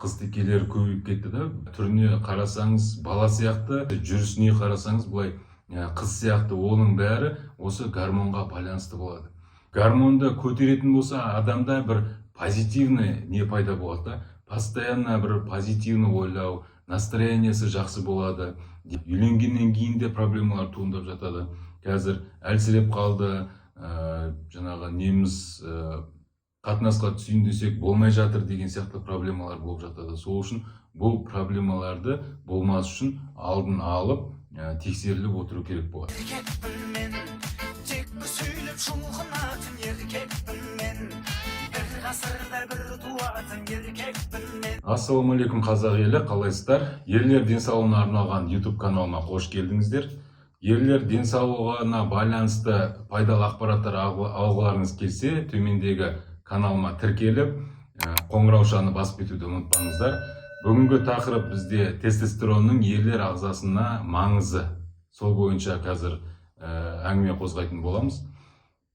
қыз-текелер көбейіп кетті да. Түріне қарасаңыз бала сияқты, жүрісіне қарасаңыз былай қыз сияқты, оның бәрі осы гормонға байланысты болады. Гормонды көтеретін болса, адамда бір позитивный не пайда болады да, постоянно бір позитивный ойлау, настроениесі жақсы болады. Үйленгеннен кейін де проблемалар туындап жатады. Қазір әлсіреп қалды, жаңағы неміз қатынасқа түсейін десек болмай жатыр деген сияқты проблемалар болып жатады. Сол үшін бұл проблемаларды болмас үшін алдын алып тексеріліп отыру керек болады. Ассалаумағалейкум қазақ елі, қалайсыздар? Ерлер денсаулығына арналған YouTube каналыма қош келдіңіздер. Ерлер денсаулығына байланысты пайдалы ақпараттар алғыларыңыз келсе, төмендегі каналыма тіркеліп, қоңыраушаны басып кетуді ұмытпаңыздар. Бүгінгі тақырып бізде тестостеронның ерлер ағзасына маңызы. Сол бойынша қазір әңгіме қозғайтын боламыз.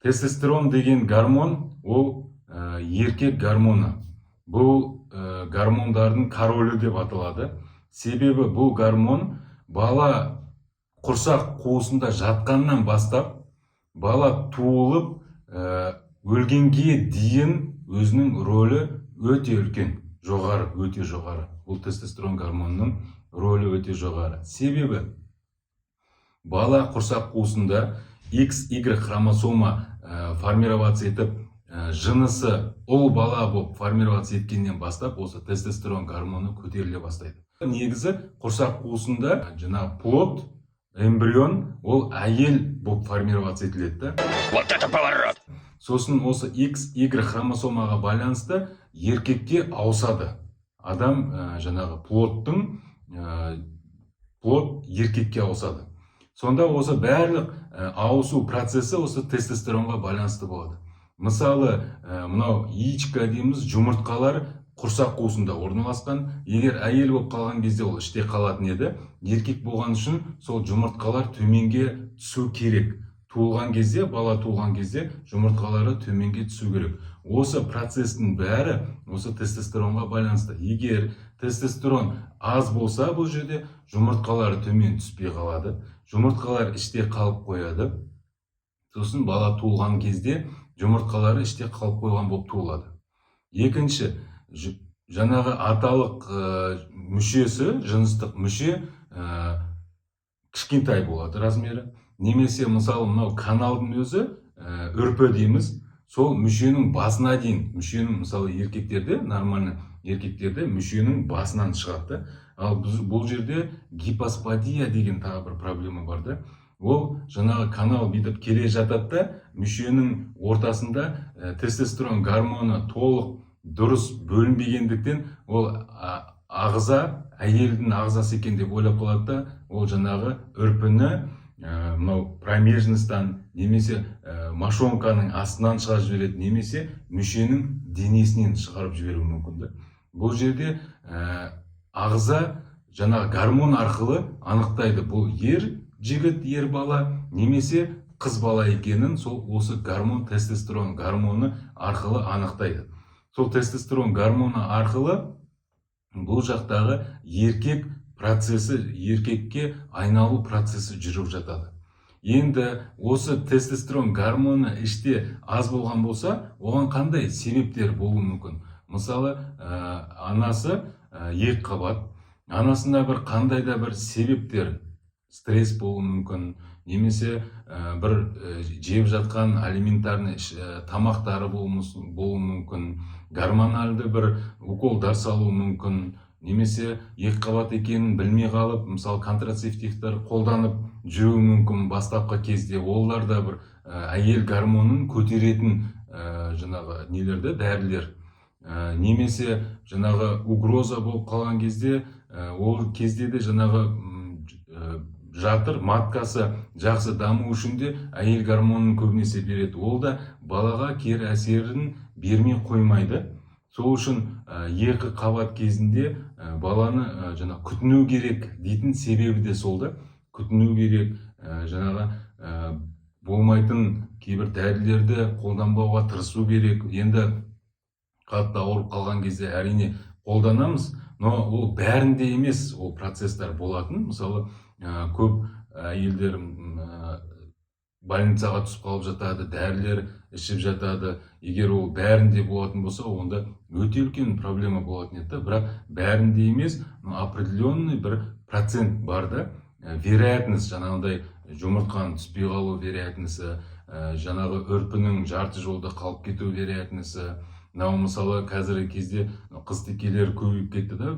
Тестостерон деген гормон, ол еркек гормоны. Бұл гормондардың королі деп аталады. Себебі бұл гормон бала құрсақ қуысында жатқаннан бастап, бала туылып өлгенге дейін өзінің рөлі өте үлкен, жоғары, өте жоғары. Бұл тестостерон гормонының рөлі өте жоғары. Себебі бала құрсақ қуысында XY хромосома формировация етіп, жынысы ұл бала болып формировация еткеннен бастап, осы тестостерон гормоны көтеріле бастайды. Негізі құрсақ қуысында жаңағы плод, эмбрион, ол әйел болып формировация етіледі. Вот это поворот! Сосын осы XY хромосомаға байланысты еркекке ауысады. Адам жаңағы плод еркекке ауысады. Сонда осы барлық ауысу процесі осы тестостеронға байланысты болады. Мысалы, мынау яичко дейміз, жұмыртқалар құрсақ қуысында орналасқан. Егер әйел болып қалған кезде ол іште қалатын еді, еркек болған үшін сол жұмыртқалар төменге түсу керек. Туылған кезде, бала туылған кезде жұмыртқалары төменге түсу керек. Осы процестің бәрі осы тестостеронға байланысты. Егер тестостерон аз болса, бұл жерде жұмыртқалары төмен түспей қалады. Жұмыртқалар іште қалып қояды. Сосын бала туылған кезде жұмыртқалары іште қалып қойған болып туылады. Екінші, жаңағы аталық мүшесі, жыныстық мүше кішкентай болады размері. Немесе мысалы мынау каналдың өзі, үрпі дейміз, сол мүшенің басына дейін, мүшенің мысалы еркектерде, нормальный еркектерде мүшенің басынан шығады. Ал бұл жерде гипоспадия деген тағы бір проблема бар да. Ол жаңағы канал бүйтіп келе жатады да, мүшенің ортасында тестостерон гормоны толық дұрыс бөлінбегендіктен ол ағза, әйелдің ағзасы екен деп ойлап қалады да, ол жаңағы үрпіні мынау промежностьтан немесе мошонканың астынан шығарып жібереді, немесе мүшенің денесінен шығарып жіберуі мүмкін. Бұл жерде ағза жаңағы гормон арқылы анықтайды, бұл ер жігіт, ер бала немесе қыз бала екенін сол осы гормон, тестостерон гормоны арқылы анықтайды. Сол тестостерон гормоны арқылы бұл жақтағы еркек процесі, еркекке айналу процесі жүріп жатады. Енді осы тестостерон гормоны іште аз болған болса, оған қандай себептер болуы мүмкін? Мысалы, анасы екі қабат, анасында бір қандай да бір себептер, стресс болуы мүмкін, немесе бір жеп жатқан алиментарный тамақтары болуы мүмкін, гормональды бір уколдар салуы мүмкін, немесе екі қабат екенін білмей қалып, мысалы контрацептивтер қолданып жүруі мүмкін бастапқы кезде. Олар да бір әйел гормонын көтеретін жаңағы нелерді, дәрілер. Немесе жаңағы угроза болып қалған кезде, ол кезде де жаңағы жатыр, маткасы жақсы даму үшін де әйел гормонын көбінесе береді. Ол да балаға кері әсерін бермей қоймайды. Сол үшін екі қабат кезінде баланы күтіну керек дейтін себебі де сол да. Күтіну керек, жаңағы болмайтын кейбір дәрілерді қолданбауға тырысу керек. Енді қатты ауырып қалған кезде әрине қолданамыз, но ол бәрінде емес ол процесстер болатын. Мысалы көп әйелдер больницаға түсіп қалып жатады, дәрілер ішіп жатады. Егер ол бәрінде болатын болса, онда өте үлкен проблема болатын еді. Бірақ бәрінде емес, определенный бір процент бар да. Вероятность, жаңағындай жұмыртқаның түспей қалу вероятності, жаңағы үрпінің жарты жолда қалып кету вероятності. Мынау мысалы қазіргі кезде қыз-текелер көбейіп кетті да.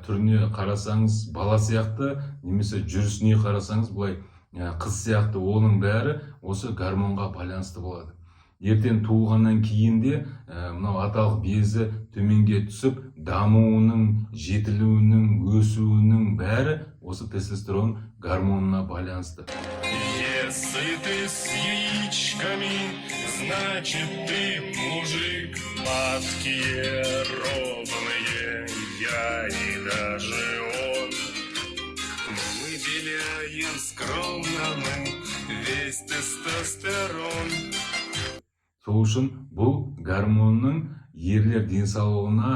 Түріне қарасаңыз бала сияқты, немесе жүрісіне қарасаңыз былай қыз сияқты, оның бәрі осы гормонға байланысты болады. Ертең туылғаннан кейін де мынау аталық безі төменге түсіп, дамуының, жетілуінің, өсуінің бәрі осы тестостерон гормонына байланысты. Если ты с яичками, значит ты мужик. Матки ровные, я и даже он. Выделяем скромно мы весь тестостерон. Сол үшін бұл гормонның ерлер денсаулығына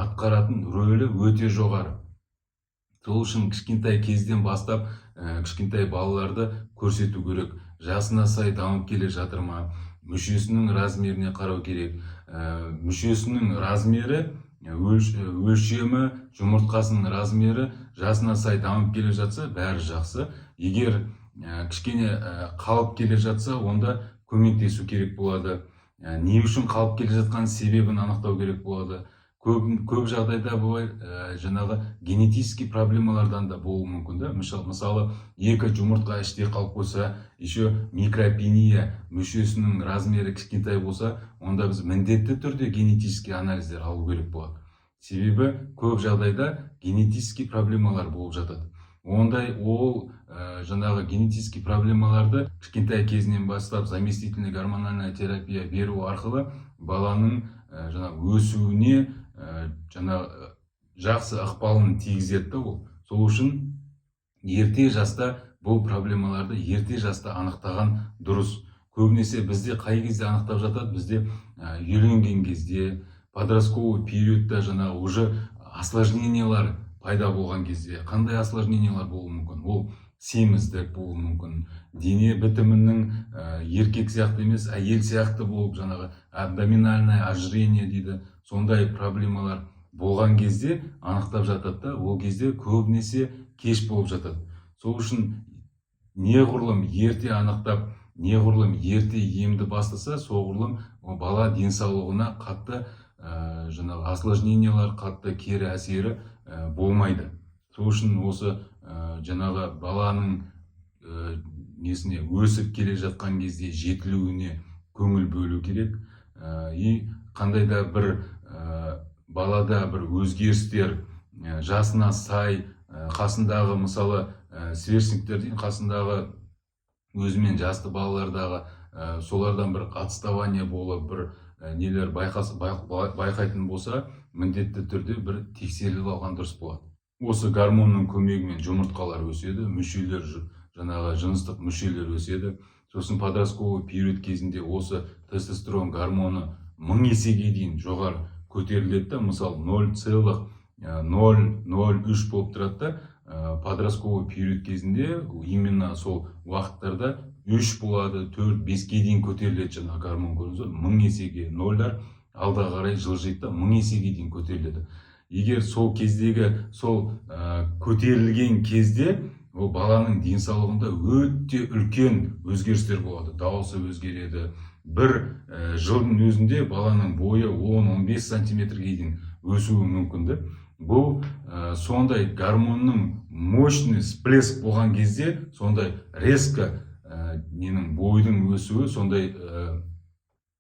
атқаратын рөлі өте жоғары. Сол үшін кішкентай кезден бастап кішкентай балаларды көрсету керек. Жасына сай дамып келе жатыр ма? Мүшесінің размеріне қарау керек. Мүшесінің размері, өлшемі, жұмыртқасының размері жасына сай дамып келе жатса, бәрі жақсы. Егер кішкене қалып келе жатса, онда көмектесу керек болады. Не үшін қалып келе жатқан себебін анықтау керек болады. Көп жағдайда бұлай жаңағы генетический проблемалардан да болуы мүмкін да. Мысалы, екі жұмыртқа іште қалып қойса, еще микропения, мүшесінің размері кішкентай болса, онда біз міндетті түрде генетический анализдер алу керек болады. Себебі көп жағдайда генетический проблемалар болып жатады. Ондай ол жаңағы генетический проблемаларды кішкентай кезінен бастап заместительный гормональная терапия беру арқылы баланың жаңағы өсуіне жаңағы жақсы ықпалын тигізеді ол. Сол үшін ерте жаста бұл проблемаларды ерте жаста анықтаған дұрыс. Көбінесе бізде қай кезде анықтап жатады? Бізде үйленген кезде, подростковый периодта жаңағы уже осложнениялар пайда болған кезде. Қандай осложнениялар болуы мүмкін? Ол семіздік болуы мүмкін. Дене бітімінің еркек сияқты емес, әйел сияқты болып, жаңағы абдоминальное ожирение дейді. Сондай проблемалар болған кезде анықтап жатады да, ол кезде көбінесе кеш болып жатады. Сол үшін неғұрлым ерте анықтап, неғұрлым ерте емді бастаса, соғұрлым бала денсаулығына қатты жаңағы осложнениялар, қатты кері әсері болмайды. Сол үшін осы жаңағы баланың несіне өсіп келе жатқан кезде жетілуіне көңіл бөлу керек. И қандай да бір балада бір өзгерістер жасына сай, қасындағы мысалы сверстниктердің қасындағы өзімен жасты балалардағы солардан бір отставание болып, бір нелер байқайтын болса, міндетті түрде бір тексеріліп алған дұрыс болады. Осы гормонның көмегімен жұмыртқалар өседі, мүшелер, жаңағы жыныстық мүшелер өседі. Сосын подростковый период кезінде осы тестостерон гормоны 1000 есеге дейін жоғары көтеріледі. Мысалы 0,003 болып тұрады. Подростковый период кезінде именно сол уақыттарда 3 болады, 4-5ке дейін көтеріледі жаңағы гормон көрінді. 1000 есеге, нолдар алға қарай жылжиды, 1000 есеге дейін көтеріледі. Егер сол кездегі сол көтерілген кезде ол баланың денсаулығында өте үлкен өзгерістер болады. Дауысы өзгереді. Бір жылдың өзінде баланың бойы 10-15 сантиметрге дейін өсуі мүмкінді. Бұл сондай гормонның мощный всплеск болған кезде, сондай резко бойдың өсуі сондай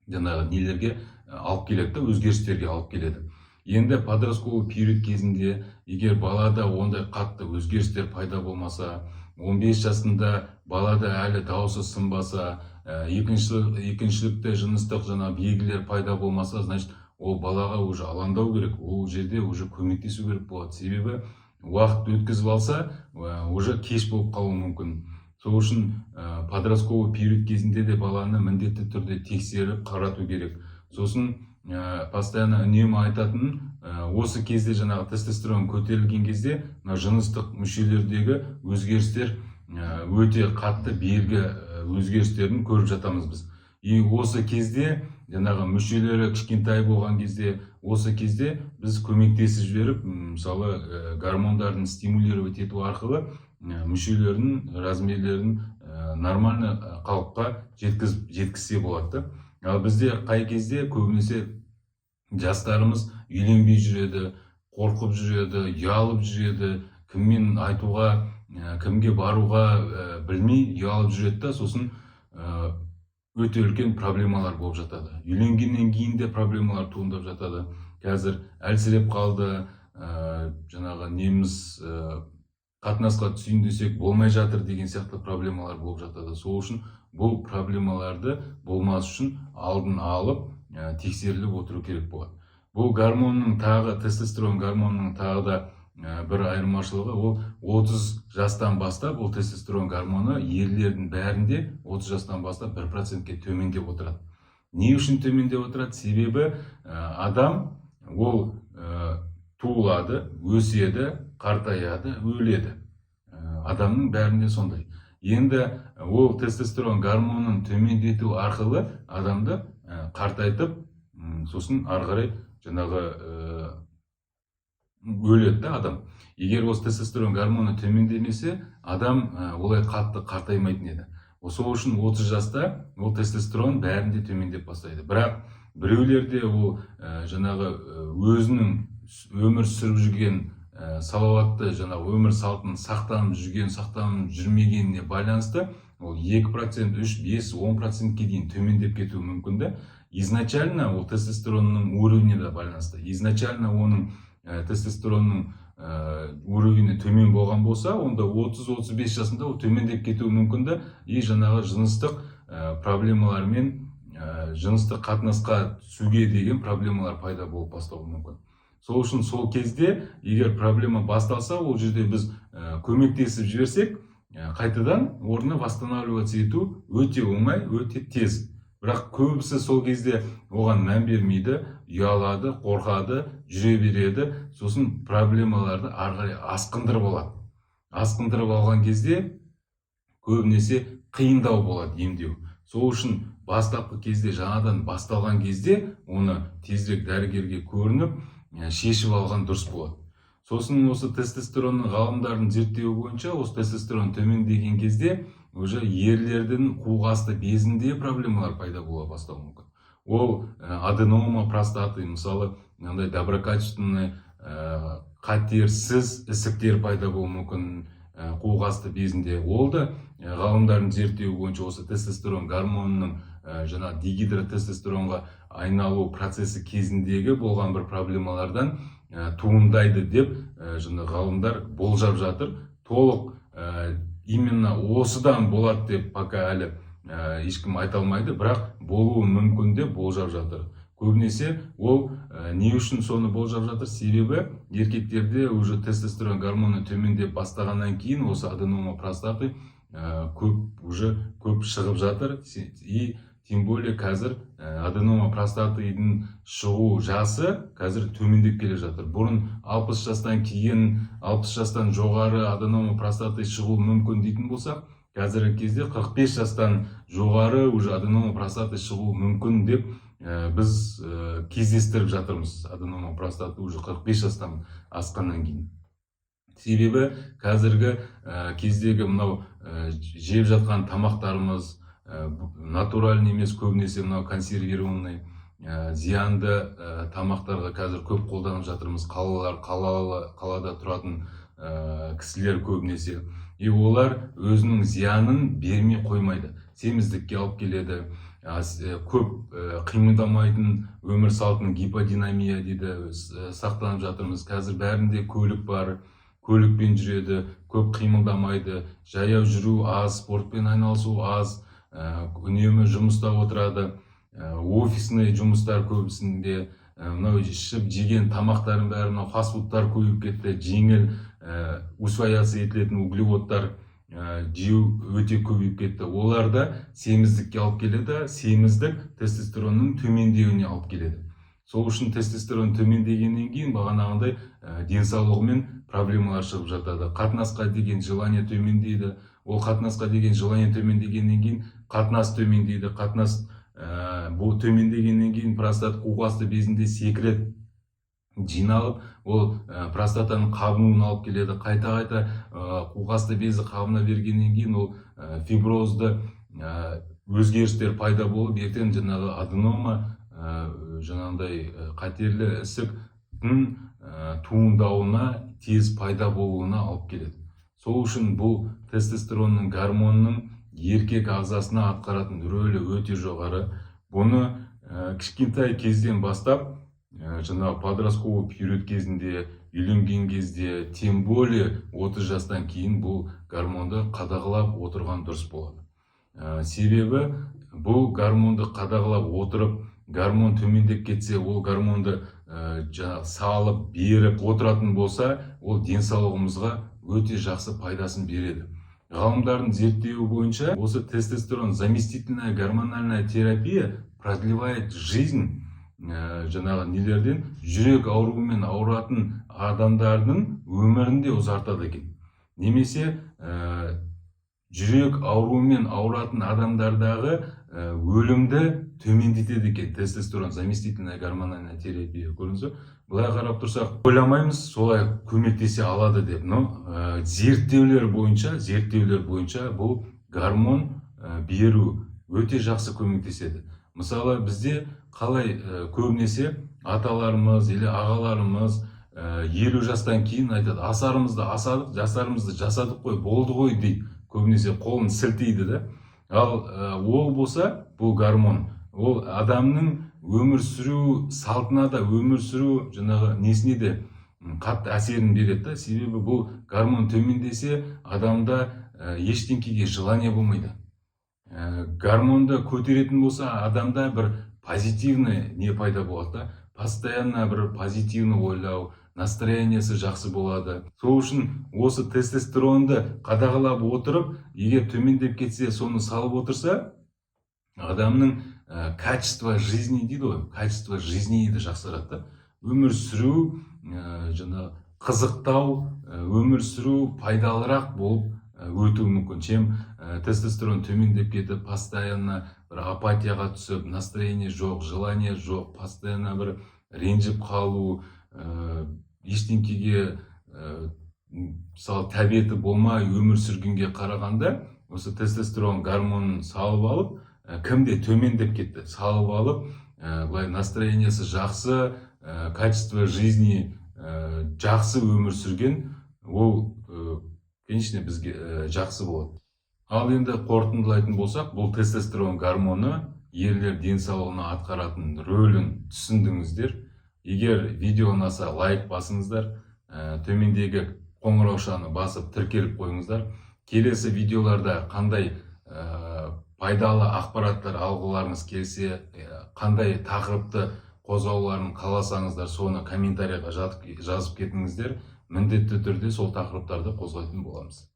жаңағы нелерге алып келеді, өзгерістерге алып келеді. Енді подростковый период кезінде, егер балада ондай қатты өзгерістер пайда болмаса, 15 жасында балада әлі дауысы сынбаса, екіншілікте жыныстық белгілер пайда болмаса, значит, ол балаға уже алаңдау керек, ол жерде уже көмектесу керек болады. Себебі уақыт өткізіп алса, уже кеш болып қалуы мүмкін. Сол үшін подростковый период кезінде де баланы міндетті түрде тексеріп қарату керек. Сосын постоянно үнемі айтатын, осы кезде жаңағы тестостерон көтерілген кезде мына жыныстық мүшелердегі өзгерістер өте қатты белгі өзгерістерін көріп жатамыз біз. И осы кезде жаңағы мүшелері кішкентай болған кезде, осы кезде біз көмектесіп жіберіп, мысалы гормондарын стимулировать ету арқылы мүшелерінің размерлерін нормальный қалыпқа жеткізсе болады. Ал бізде қай кезде көбінесе жастарымыз үйленбей жүреді, қорқып жүреді, ұялып жүреді, кіммен айтуға, кімге баруға білмей ұялып жүреді да, сосын өте үлкен проблемалар болып жатады. Үйленгеннен кейін де проблемалар туындап жатады. Қазір әлсіреп қалды, жаңағы неміз қатынасқа түсейін десек болмай жатыр деген сияқты проблемалар болып жатады. Сол үшін бұл проблемаларды болмас үшін алдын алып тексеріліп отыру керек болады. Бұл гормонның тағы, тестостерон гормонның тағы да бір айырмашылығы, ол 30 жастан бастап, ол тестостерон гормоны ерлердің бәрінде 30 жастан бастап 1%-ке төмендеп отырады. Не үшін төмендеп отырады? Себебі адам ол туылады, өседі, қартаяды, өледі. Адамның бәрінде сондай. Енді ол тестостерон гормонын төмендету арқылы адамды қартайтып, сосын ары қарай жаңағы өледі да адам. Егер осы тестостерон гормоны төмендемесе, адам олай қатты қартаймайтын еді. Сол үшін 30 жаста ол тестостерон бәрінде төмендеп бастайды. Бірақ біреулерде ол жаңағы өзінің өмір сүріп жүрген салауатты жаңағы өмір салтын сақтанып жүрген, сақтанып жүрмегеніне байланысты ол 2%, 3%, 5%, 10%-ке дейін төмендеп кетуі мүмкін да. Изначально ол тестостеронның уровеніне де байланысты. Изначально оның тестостеронның уровені төмен болған болса, онда 30-35 жасында ол төмендеп кетуі мүмкін да. И жаңағы жыныстық проблемалармен, жыныстық қатынасқа түсуге деген проблемалар пайда болып бастауы мүмкін. Сол үшін сол кезде, егер проблема басталса, ол жерде біз көмектесіп жіберсек, қайтадан орнына восстанавливаться ету өте оңай, өте тез. Бірақ көбісі сол кезде оған мән бермейді, ұялады, қорқады, жүре береді, сосын проблемаларды ары қарай асқындырып алады. Асқындырып алған кезде көбінесе қиындау болады емдеу. Сол үшін бастапқы кезде, жаңадан басталған кезде оны тезірек дәрігерге көрініп, шешіп алған дұрыс болады. Сосын осы тестостеронның ғалымдардың зерттеуі бойынша, осы тестостерон төмендеген кезде уже ерлердің қуғасты безінде проблемалар пайда бола бастауы мүмкін. Ол аденома простаты, мысалы, доброкачественный қатерсіз ісіктер пайда болуы мүмкін қуғасты безінде. Ол да ғалымдардың зерттеуі бойынша осы тестостерон гормонының жаңа дегидротестостеронға айналу процесі кезіндегі болған бір проблемалардан туындайды деп ғалымдар болжап жатыр. Толық именно осыдан болады деп пока әлі ешкім айта алмайды, бірақ болуы мүмкін деп болжап жатыр. Көбінесе ол не үшін соны болжап жатыр? Себебі еркектерде уже тестостерон гормоны төмендеп бастағаннан кейін осы аденома простаты көп шығып жатыр. И тем более қазір аденома простатының шығу жасы қазір төмендеп келе жатыр. Бұрын 60 жастан кейін, 60 жастан жоғары аденома простаты шығу мүмкін дейтін болсақ, қазіргі кезде 45 жастан жоғары уже аденома простаты шығу мүмкін деп біз кездестіріп жатырмыз. Аденома простаты уже 45 жастан асқаннан кейін. Себебі қазіргі кездегі мынау жеп жатқан тамақтарымыз натуральный емес, көбінесе мынау консервированный, зиянды тамақтарға қазір көп қолданып жатырмыз. Қалада тұратын кісілер көбінесе. И олар өзінің зиянын бермей қоймайды. Семіздікке алып келеді. Көп қимылдамайтын өмір салтын гиподинамия дейді, сақтанып жатырмыз. Қазір бәрінде көлік бар, көлікпен жүреді, көп қимылдамайды, жаяу жүру аз, спортпен айналысу аз, үнемі жұмыста отырады, офисный жұмыстар көбісінде, мынау ішіп жеген тамақтардың бәрі мынау фастфудтар көбейіп кетті, жеңіл усвояция етілетін углеводтар жеу өте көбейіп кетті. Олар да семіздікке алып келеді, семіздік тестостеронның төмендеуіне алып келеді. Сол үшін тестостерон төмендегеннен кейін бағанағындай денсаулығымен проблемалар шығып жатады. Қатынасқа деген желание төмендейді. Ол қатынасқа деген желание төмендегеннен кейін қатынас төмендейді. Қатынас бұл төмендегеннен кейін простат қуқасты безінде секрет жиналып, ол простатаның қабынуына алып келеді. Қайта қуқасты безі қабына бергеннен кейін ол фиброзды өзгерістер пайда болып, ертең жаңағы аденома, жаңағындай қатерлі ісіктің туындауына, тез пайда болуына алып келеді. Сол үшін бұл тестостеронның гормонның еркек ағзасына атқаратын рөлі өте жоғары. Бұны кішкентай кезден бастап, жаңағы подростковый период кезінде, үйленген кезде, тем более 30 жастан кейін бұл гормонды қадағалап отырған дұрыс болады. Себебі бұл гормонды қадағалап отырып, гормон төмендеп кетсе, ол гормонды салып, беріп отыратын болса, ол денсаулығымызға өте жақсы пайдасын береді. Ғалымдардың зерттеуі бойынша, осы тестостерон заместительная гормональная терапия продлевает жизнь жаңағы нелерден, жүрек ауруымен ауыратын адамдардың өмірін де ұзартады екен. Немесе жүрек ауруымен ауыратын адамдардағы өлімді төмендетеді екен тестостерон заместительная гормональная терапия. Көрдіңіз бе? Былай қарап тұрсақ, ойламаймыз, солай көмектесе алады деп. Но зерттеулер бойынша бұл гормон беру өте жақсы көмектеседі. Мысалы, бізде қалай көбінесе аталарымыз или ағаларымыз 50 жастан кейін айтады, асарымызды асадық, жастарымызды жасадық қой, болды ғой дейді. Көбінесе қолын сілтейді да. Ал ол болса, бұл гормон, ол адамның өмір сүру салтына да, өмір сүру жаңағы несіне де қатты әсерін береді. Себебі бұл гормон төмендесе, адамда ештеңкеге желание болмайды. Гормонды көтеретін болса, адамда бір позитивный не пайда болады. Постоянно бір позитивный ойлау, настроениесі жақсы болады. Сол үшін осы тестостеронды қадағалап отырып, егер төмендеп кетсе, соны салып отырса, адамның качество жизни дейді ғой, качество жизни жақсарады. Өмір сүру, қызықтау, өмір сүру пайдалырақ болып өтуі мүмкін. Чем тестостерон төмендеп кетіп, постоянно бір апатияға түсіп, настроение жоқ, желание жоқ, постоянно бір ренжіп қалу, ештеңкеге мысалы тәбеті болмай өмір сүргенге қарағанда, осы тестостерон гормонын салып алып, кімде төмендеп кетті, салып алып, былай настроениесі жақсы, качество жизни жақсы өмір сүрген, ол конечно бізге жақсы болады. Ал енді қорытындылайтын болсақ, бұл тестостерон гормоны ерлер денсаулығына атқаратын рөлін түсіндіңіздер. Егер видео ұнаса, лайк басыңыздар, төмендегі қоңыраушаны басып тіркеліп қойыңыздар. Келесі видеоларда қандай пайдалы ақпараттар алғыларыңыз келсе, қандай тақырыпты қозғауларын қаласаңыздар, соны комментарияға жазып кетіңіздер. Міндетті түрде сол тақырыптарды қозғайтын боламыз.